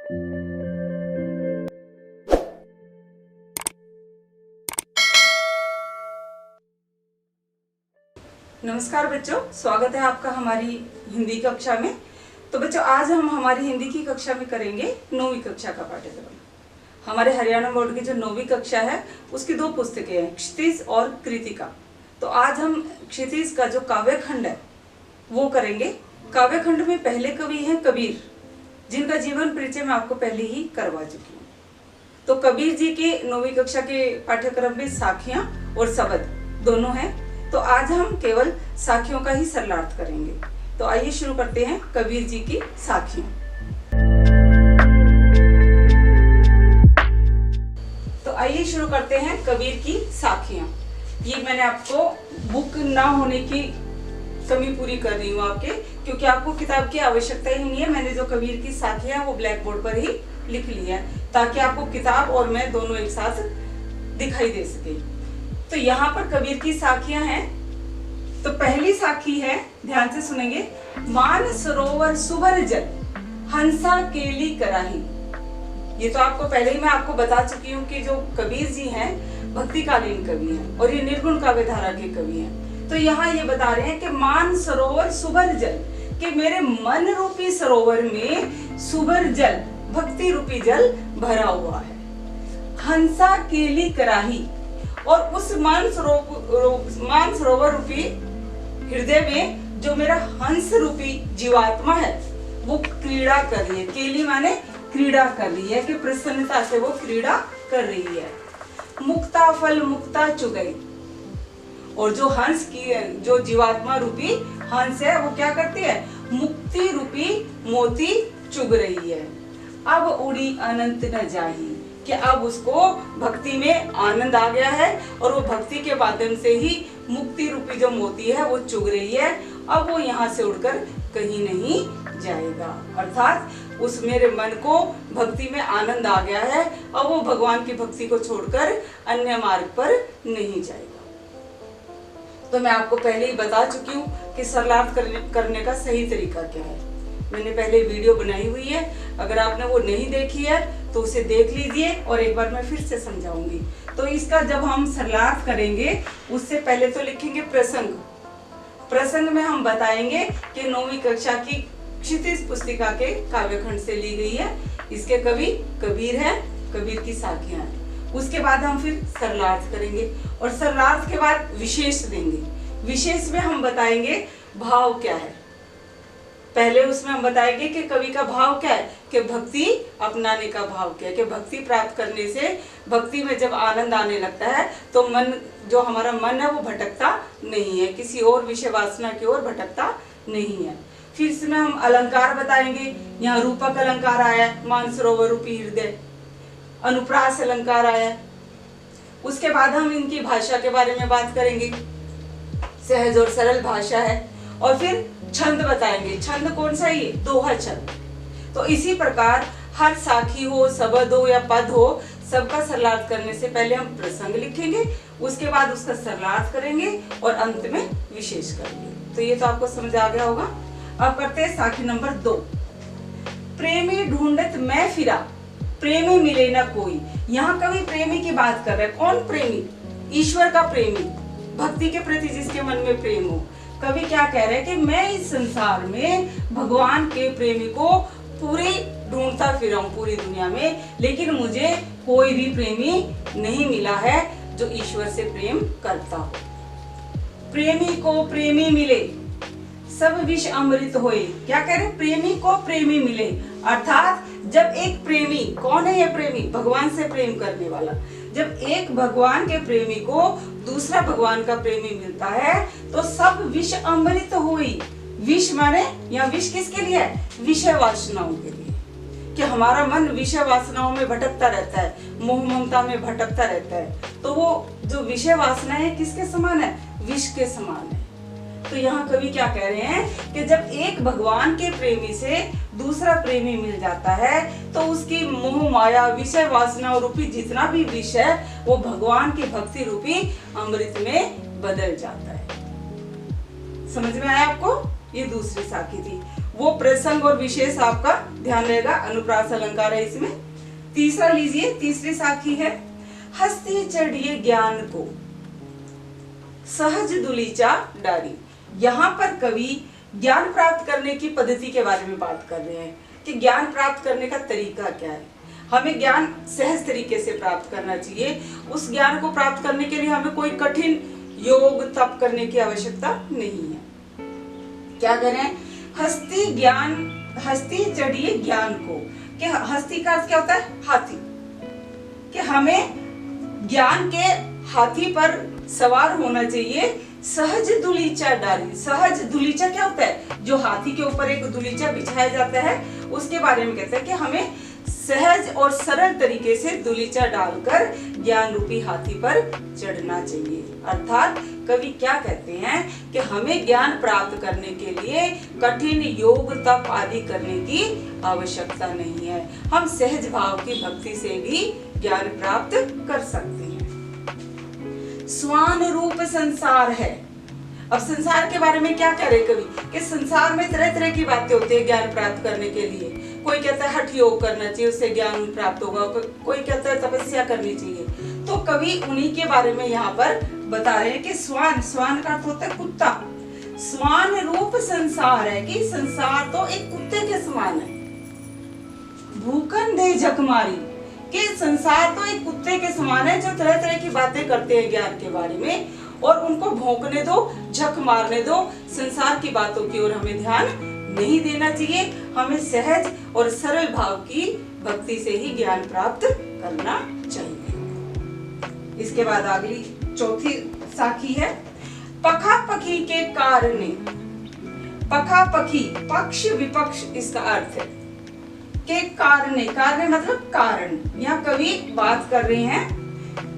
नमस्कार बच्चों, स्वागत है आपका हमारी हिंदी कक्षा में। तो बच्चों, आज हम हमारी हिंदी की कक्षा में करेंगे 9वीं कक्षा का पाठ्यक्रम। हमारे हरियाणा बोर्ड की जो 9वीं कक्षा है उसकी 2 पुस्तकें हैं, क्षितिज और कृतिका। तो आज हम क्षितिज का जो काव्य खंड है वो करेंगे। काव्य खंड में पहले कवि हैं कबीर, जिनका जीवन परिचय मैं आपको पहले ही करवा चुकी हूँ। तो कबीर जी के 9वीं कक्षा के पाठ्यक्रम में साखियां और शब्द दोनों हैं। तो आज हम केवल साखियों का ही सरलार्थ करेंगे। तो आइए शुरू करते हैं कबीर जी की साखियां। तो आइए शुरू करते हैं कबीर की साखियां। ये मैंने आपको बुक ना होने की कमी पूरी कर रही हूँ आपके, क्योंकि आपको किताब की आवश्यकता ही नहीं है। मैंने जो कबीर की साखियां हैं वो ब्लैक बोर्ड पर ही लिख लिया है, ताकि आपको किताब और मैं दोनों एक साथ दिखाई दे सके। तो यहाँ पर कबीर की साखियां हैं। तो पहली साखी है, ध्यान से सुनेंगे। मान सरोवर सुवर जल, हंसा केली कराही। ये तो आपको पहले ही मैं आपको बता चुकी हूँ कि जो कबीर जी हैं भक्तिकालीन कवि हैं और ये निर्गुण काव्य धारा के कवि हैं। तो यहाँ ये बता रहे हैं कि मान सरोवर सुवर जल, कि मेरे मन रूपी सरोवर में सुवर जल, भक्ति रूपी जल भरा हुआ है। हंसा केली कराही, और उस मान सरोवर रूपी हृदय में जो मेरा हंस रूपी जीवात्मा है वो क्रीड़ा कर रही है। केली माने क्रीड़ा कर रही है, कि प्रसन्नता से वो क्रीड़ा कर रही है। मुक्ता फल मुक्ता चुगई, और जो हंस की जो जीवात्मा रूपी हंस है वो क्या करती है? मुक्ति रूपी मोती चुग रही है। अब उड़ी अनंत न जाही, कि अब उसको भक्ति में आनंद आ गया है और वो भक्ति के माध्यम से ही मुक्ति रूपी जो मोती है वो चुग रही है। अब वो यहाँ से उड़कर कहीं नहीं जाएगा, अर्थात उस मेरे मन को भक्ति में आनंद आ गया है। अब वो भगवान की भक्ति को छोड़कर अन्य मार्ग पर नहीं जाएगा। तो मैं आपको पहले ही बता चुकी हूँ कि सरलार्थ करने का सही तरीका क्या है। मैंने पहले वीडियो बनाई हुई है, अगर आपने वो नहीं देखी है तो उसे देख लीजिए और एक बार मैं फिर से समझाऊंगी। तो इसका जब हम सरलार्थ करेंगे उससे पहले तो लिखेंगे प्रसंग। प्रसंग में हम बताएंगे कि 9वीं कक्षा की क्षितिज पुस्तिका के काव्यखंड से ली गई है। इसके कवि कबीर है, कबीर की साखियां हैं। उसके बाद हम फिर सरलार्थ करेंगे और सरलार्थ के बाद विशेष देंगे। विशेष में हम बताएंगे भाव क्या है। पहले उसमें हम बताएंगे कि कवि का भाव क्या है, कि भक्ति अपनाने का भाव क्या है, कि भक्ति प्राप्त करने से भक्ति में जब आनंद आने लगता है तो मन, जो हमारा मन है वो भटकता नहीं है, किसी और विषय वासना की ओर भटकता नहीं है। फिर इसमें हम अलंकार बताएंगे। यहाँ रूपक अलंकार आया है, मानसरोवर रूपी हृदय, अनुप्रास अलंकार आया है। उसके बाद हम इनकी भाषा के बारे में बात करेंगे, सहज और सरल भाषा है। और फिर छंद बताएंगे। छंद कौन सा? ये दोहा छंद। तो इसी प्रकार हर साखी हो, शब्द हो या पद हो, सबका सरलार्थ करने से पहले हम प्रसंग लिखेंगे, उसके बाद उसका सरलार्थ करेंगे और अंत में विशेष करेंगे। तो ये तो आपको समझ आ गया होगा। अब करते हैं साखी नंबर 2। प्रेमी ढूंढत मैं फिरा, प्रेमी मिले ना कोई। यहाँ कवि प्रेमी की बात कर रहे हैं। कौन प्रेमी? ईश्वर का प्रेमी, भक्ति के प्रति जिसके मन में प्रेम हो। कवि क्या कह रहे हैं कि मैं इस संसार में भगवान के प्रेमी को पूरी ढूंढता फिरा हूं पूरी दुनिया में, लेकिन मुझे कोई भी प्रेमी नहीं मिला है जो ईश्वर से प्रेम करता हो। प्रेमी को प्रेमी मिले, सब विष अमृत होए। क्या कह रहे? प्रेमी को प्रेमी मिले, अर्थात जब एक प्रेमी, कौन है ये प्रेमी? भगवान से प्रेम करने वाला। जब एक भगवान के प्रेमी को दूसरा भगवान का प्रेमी मिलता है तो सब विष अमृत हुई। विष माने या विष किसके लिए है? विषय वासनाओं के लिए, कि हमारा मन विषय वासनाओं में भटकता रहता है, मोह ममता में भटकता रहता है। तो वो जो विषय वासना है किसके समान है? विष के समान है। तो यहाँ कवि क्या कह रहे हैं कि जब एक भगवान के प्रेमी से दूसरा प्रेमी मिल जाता है तो उसकी मोह माया विषय वासना रूपी जितना भी विष है वो भगवान की भक्ति रूपी अमृत में बदल जाता है। समझ में आया आपको? ये दूसरी साखी थी। वो प्रसंग और विशेष आपका ध्यान रहेगा। अनुप्रास अलंकार है इसमें। तीसरा लीजिए, तीसरी साखी है, हस्ती चढ़िए ज्ञान को सहज दुलीचा डारी। यहाँ पर कवि ज्ञान प्राप्त करने की पद्धति के बारे में बात कर रहे हैं कि ज्ञान प्राप्त करने का तरीका क्या है। हमें ज्ञान सहज तरीके से प्राप्त करना चाहिए। उस ज्ञान को प्राप्त करने के लिए हमें कोई कठिन योग तप करने की आवश्यकता नहीं है। क्या करें? हस्ती चढ़िए ज्ञान को, कि हस्ती का अर्थ क्या होता है? हाथी। कि हमें ज्ञान के हाथी पर सवार होना चाहिए। सहज दुलीचा डाली। सहज दुलीचा क्या होता है? जो हाथी के ऊपर एक दुलीचा बिछाया जाता है, उसके बारे में कहते हैं कि हमें सहज और सरल तरीके से दुलीचा डालकर ज्ञान रूपी हाथी पर चढ़ना चाहिए। अर्थात कवि क्या कहते हैं कि हमें ज्ञान प्राप्त करने के लिए कठिन योग तप आदि करने की आवश्यकता नहीं है। हम सहज भाव की भक्ति से भी ज्ञान प्राप्त कर सकते हैं। स्वान रूप संसार है। अब संसार के बारे में क्या कह रहे कवि कि संसार में तरह तरह की बातें होती है ज्ञान प्राप्त करने के लिए। कोई कहता है हठ योग करना चाहिए, उससे ज्ञान प्राप्त होगा। कोई कहता है तपस्या करनी चाहिए। तो कवि उन्हीं के बारे में यहाँ पर बता रहे हैं कि स्वान का अर्थ होता है कुत्ता। स्वान रूप संसार है कि संसार तो एक कुत्ते के समान है। भूखन दे झकमारी, कि संसार तो एक कुत्ते के समान है जो तरह तरह की बातें करते हैं ज्ञान के बारे में, और उनको भौंकने दो, झक मारने दो। संसार की बातों की ओर हमें ध्यान नहीं देना चाहिए। हमें सहज और सरल भाव की भक्ति से ही ज्ञान प्राप्त करना चाहिए। इसके बाद अगली चौथी साखी है, पखा पखी के कारणे। पखा पखी, पक्ष विपक्ष इसका अर्थ है के कारणे। कारणे मतलब कारण। यहाँ कवि बात कर रहे हैं,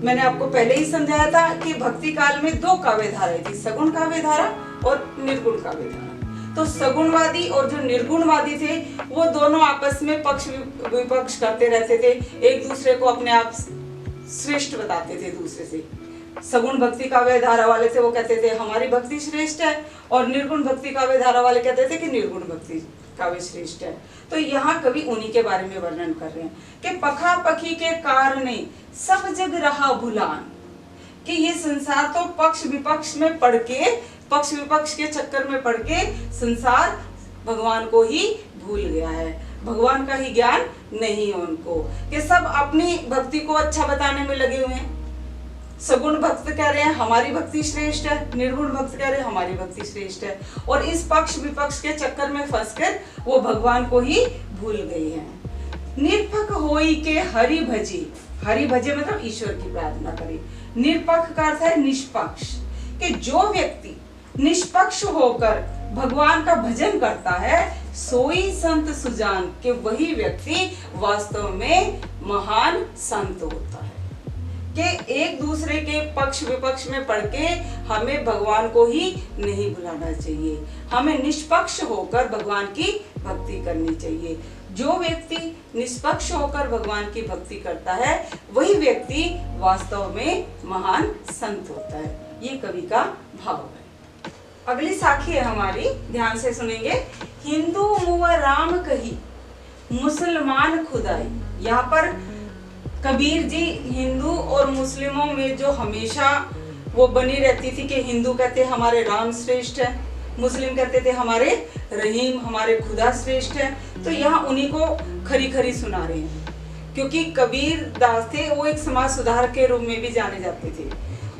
मैंने आपको पहले ही समझाया था कि भक्ति काल में दो काव्य धाराएं थी, सगुण काव्य धारा और निर्गुण काव्य धारा। तो सगुणवादी और जो निर्गुणवादी थे वो दोनों आपस में पक्ष विपक्ष करते रहते थे, एक दूसरे को अपने आप श्रेष्ठ बताते थे दूसरे से। सगुण भक्ति काव्य धारा वाले थे वो कहते थे हमारी भक्ति श्रेष्ठ है, और निर्गुण भक्ति काव्य धारा वाले कहते थे कि निर्गुण भक्ति काव्य श्रेष्ठ है। तो यहाँ कवि उन्हीं के बारे में वर्णन कर रहे हैं कि पखा पखी के कारणे सब जग रहा भुलान। कि ये संसार तो पक्ष विपक्ष में पड़ के, पक्ष विपक्ष के चक्कर में पड़ के संसार भगवान को ही भूल गया है। भगवान का ही ज्ञान नहीं है उनको, कि सब अपनी भक्ति को अच्छा बताने में लगे हुए हैं। सगुण भक्त कह रहे हैं हमारी भक्ति श्रेष्ठ है, निर्गुण भक्त कह रहे हैं हमारी भक्ति श्रेष्ठ है, और इस पक्ष विपक्ष के चक्कर में फंसकर वो भगवान को ही भूल गई है। निरपक होई के हरि भजी। हरि भजे मतलब ईश्वर की प्रार्थना करे। निरपक का अर्थ है निष्पक्ष, कि जो व्यक्ति निष्पक्ष होकर भगवान का भजन करता है सोई संत सुजान, के वही व्यक्ति वास्तव में महान संत होता है। कि एक दूसरे के पक्ष विपक्ष में पड़ के हमें भगवान को ही नहीं भुलाना चाहिए। हमें निष्पक्ष होकर भगवान की भक्ति करनी चाहिए। जो व्यक्ति निष्पक्ष होकर भगवान की भक्ति करता है वही व्यक्ति वास्तव में महान संत होता है। ये कवि का भाव है। अगली साखी है हमारी, ध्यान से सुनेंगे। हिंदू मुआ राम कही, मुसलमान खुदाई। यहाँ पर कबीर जी हिंदू और मुस्लिमों में जो हमेशा वो बनी रहती थी कि हिंदू कहते हमारे राम श्रेष्ठ है, मुस्लिम कहते थे हमारे रहीम, हमारे खुदा श्रेष्ठ है। तो यहाँ उन्हीं को खरी खरी सुना रहे हैं, क्योंकि कबीर दास थे वो एक समाज सुधार के रूप में भी जाने जाते थे।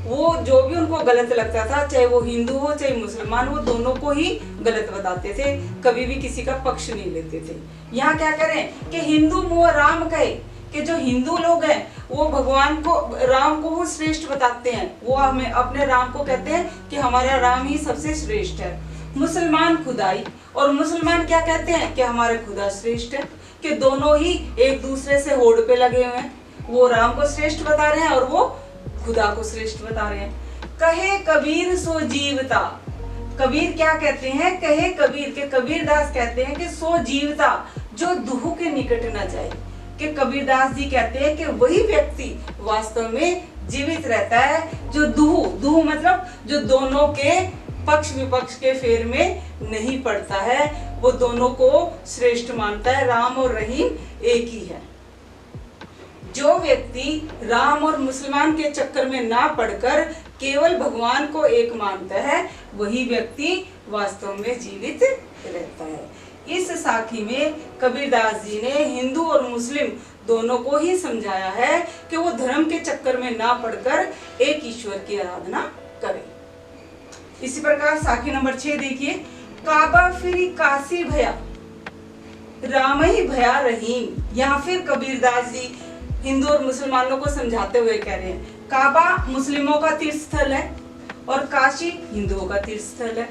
वो जो भी उनको गलत लगता था, चाहे वो हिंदू हो चाहे मुसलमान, वो दोनों को ही गलत बताते थे, कभी भी किसी का पक्ष नहीं लेते थे। यहाँ क्या करें कि हिंदू मुँह राम कहे, कि जो हिंदू लोग हैं वो भगवान को, राम को वो श्रेष्ठ बताते हैं। वो हमें अपने राम को कहते हैं कि हमारा राम ही सबसे श्रेष्ठ है। मुसलमान खुदाई, और मुसलमान क्या कहते हैं कि हमारे खुदा श्रेष्ठ है। कि दोनों ही एक दूसरे से होड़ पे लगे हुए हैं। वो राम को श्रेष्ठ बता रहे हैं और वो खुदा को श्रेष्ठ बता रहे हैं। कहे कबीर सो जीवता। कबीर क्या कहते हैं? कहे कबीर, के कबीर दास कहते हैं कि सो जीवता, जो दुहु के निकट न जाए। कि कबीरदास जी कहते हैं कि वही व्यक्ति वास्तव में जीवित रहता है जो दुहु मतलब जो दोनों के पक्ष विपक्ष के फेर में नहीं पड़ता है, वो दोनों को श्रेष्ठ मानता है। राम और रहीम एक ही है। जो व्यक्ति राम और मुसलमान के चक्कर में ना पड़कर केवल भगवान को एक मानता है, वही व्यक्ति वास्तव में जीवित रहता है। इस साखी में कबीरदास जी ने हिंदू और मुस्लिम दोनों को ही समझाया है कि वो धर्म के चक्कर में ना पड़कर एक ईश्वर की आराधना करें। इसी प्रकार साखी नंबर 6 देखिए, काबा फिरी काशी भया, राम ही भया रहीम। यहाँ फिर कबीरदास जी हिंदू और मुसलमानों को समझाते हुए कह रहे हैं, काबा मुस्लिमों का तीर्थ स्थल है और काशी हिंदुओं का तीर्थ स्थल है।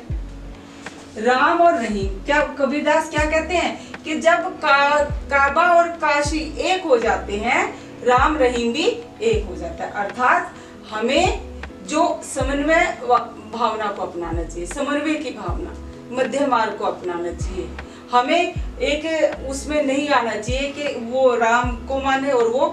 राम और रहीम, क्या कबीरदास क्या कहते हैं कि जब काबा और काशी एक हो जाते हैं, राम रहीम भी एक हो जाता है। अर्थात हमें जो समन्वय भावना को अपनाना चाहिए, समन्वय की भावना, मध्य मार्ग को अपनाना चाहिए। हमें एक उसमें नहीं आना चाहिए कि वो राम को माने और वो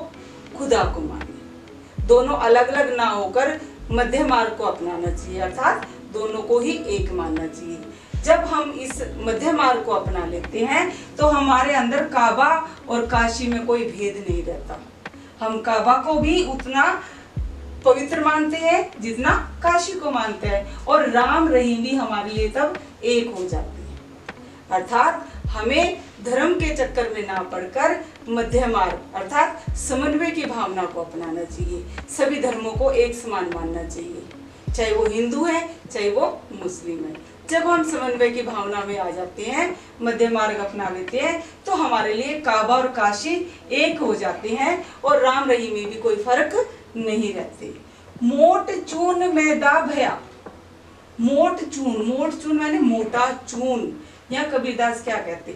खुदा को माने। दोनों अलग अलग ना होकर मध्य मार्ग को अपनाना चाहिए, अर्थात दोनों को ही एक मानना चाहिए। जब हम इस मध्य मार्ग को अपना लेते हैं तो हमारे अंदर काबा और काशी में कोई भेद नहीं रहता। हम काबा को भी उतना पवित्र मानते हैं जितना काशी को मानते हैं, और राम रहीम भी हमारे लिए तब एक हो जाते हैं। अर्थात हमें धर्म के चक्कर में ना पड़कर मध्य मार्ग अर्थात समन्वय की भावना को अपनाना चाहिए। सभी धर्मों को एक समान मानना चाहिए, चाहे वो हिंदू है चाहे वो मुस्लिम है। जब हम समन्वय की भावना में आ जाते हैं, मध्य मार्ग अपना लेते हैं, तो हमारे लिए काबा और काशी एक हो जाते हैं और राम रहीम में भी कोई फर्क नहीं रहते। मोट चून मैदा भया, मोट चून माने मोटा चून। यहाँ कबीरदास क्या कहते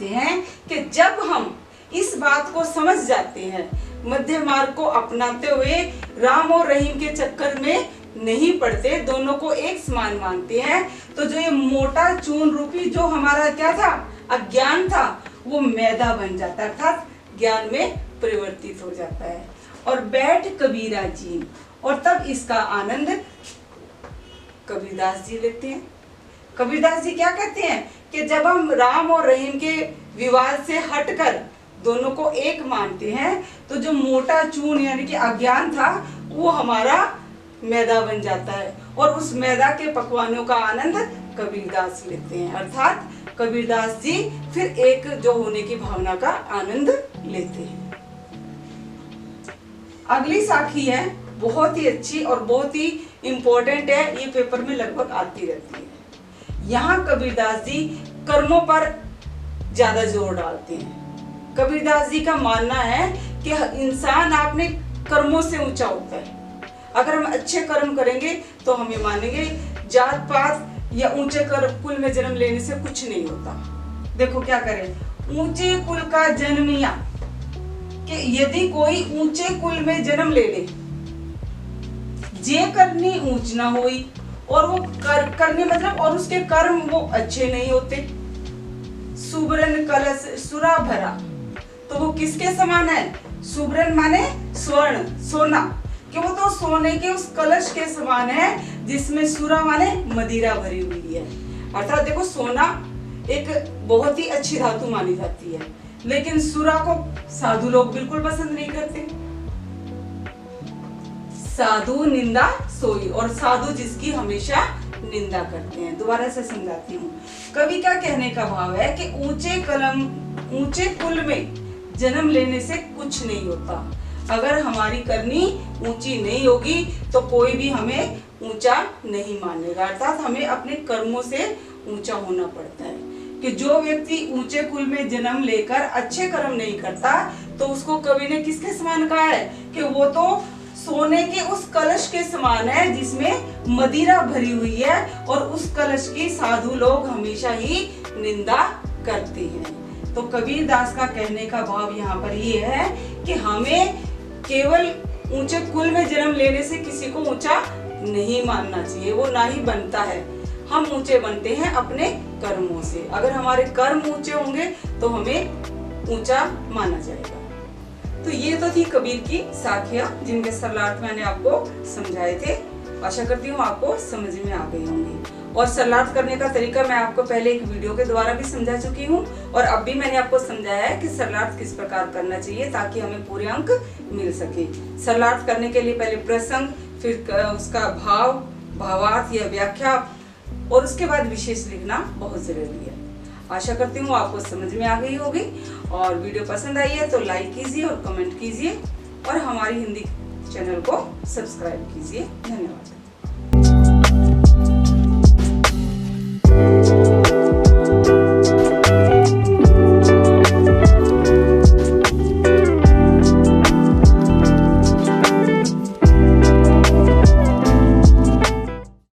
हैं कि जब हम इस बात को समझ जाते हैं, मध्य मार्ग को अपनाते हुए राम और रहीम के चक्कर में नहीं पड़ते, दोनों को एक समान मानते हैं, तो जो ये मोटा चून रूपी जो हमारा क्या था, अज्ञान था, वो मैदा बन जाता है, अर्थात ज्ञान में परिवर्तित हो जाता है। और बैठ कबीरा जी, और तब इसका आनंद कबीरदास जी लेते हैं। कबीरदास जी क्या कहते हैं कि जब हम राम और रहीम के विवाद से हटकर दोनों को एक मानते हैं, तो जो मोटा चून यानी कि अज्ञान था वो हमारा मैदा बन जाता है, और उस मैदा के पकवानों का आनंद कबीरदास लेते हैं। अर्थात कबीरदास जी फिर एक जो होने की भावना का आनंद लेते हैं। अगली साखी है बहुत ही अच्छी और बहुत ही इम्पोर्टेंट है, ये पेपर में लगभग आती रहती है। यहाँ कबीरदास जी कर्मों पर ज्यादा जोर डालते हैं। कबीरदास जी का मानना है कि इंसान अपने कर्मों से ऊंचा होता है। अगर हम अच्छे कर्म करेंगे तो हमें मानेंगे, जात पात या ऊंचे कुल में जन्म लेने से कुछ नहीं होता। देखो क्या करें, ऊंचे कुल का जन्मिया, कि यदि कोई ऊंचे कुल में जन्म ले ले, जे करनी ऊंच ना होई, और वो करने मतलब और उसके कर्म वो अच्छे नहीं होते। सुबरन कलश सुरा भरा, तो वो किसके समान है? सुबरन माने स्वर्ण, सोना, कि वो तो सोने के उस कलश के समान है जिसमें सुरा माने मदिरा भरी हुई है। अर्थात देखो, सोना एक बहुत ही अच्छी धातु मानी जाती है, लेकिन सुरा को साधु लोग बिल्कुल पसंद नहीं करते। साधु निंदा सोई, और साधु जिसकी हमेशा निंदा करते हैं। दोबारा से समझाती हूँ। कवि का कहने का भाव है कि ऊंचे कुल में जन्म लेने से कुछ नहीं होता। अगर हमारी करनी ऊंची नहीं होगी तो कोई भी हमें ऊंचा नहीं मानेगा। अर्थात हमें अपने कर्मों से ऊंचा होना पड़ता है, कि जो व्यक्ति ऊंचे कुल में जन्म लेकर अच्छे कर्म नहीं करता, तो उसको कवि ने किसके समान कहा है कि वो तो सोने के उस कलश के समान है जिसमें मदिरा भरी हुई है, और उस कलश की साधु लोग हमेशा ही निंदा करते हैं। तो कबीरदास का कहने का भाव यहाँ पर ये है कि हमें केवल ऊंचे कुल में जन्म लेने से किसी को ऊंचा नहीं मानना चाहिए, वो ना ही बनता है। हम ऊंचे बनते हैं अपने कर्मों से। अगर हमारे कर्म ऊंचे होंगे तो हमें ऊंचा माना जाएगा। तो ये तो थी कबीर की साखियां, जिनके सरलार्थ मैंने आपको समझाए थे। आशा करती हूँ आपको समझ में आ गई होंगी। और शर्लार्थ करने का तरीका मैं आपको पहले एक वीडियो के द्वारा भी समझा चुकी हूँ, और अब भी मैंने आपको समझाया है कि शर्लार्थ किस प्रकार करना चाहिए ताकि हमें पूरे अंक मिल सके। शर्लार्थ करने के लिए पहले प्रसंग, फिर उसका भाव, भावार्थ या व्याख्या, और उसके बाद विशेष लिखना बहुत जरूरी है। आशा करती हूँ आपको समझ में आ गई होगी, और वीडियो पसंद आई है तो लाइक कीजिए और कमेंट कीजिए, और हमारी हिंदी चैनल को सब्सक्राइब कीजिए। धन्यवाद।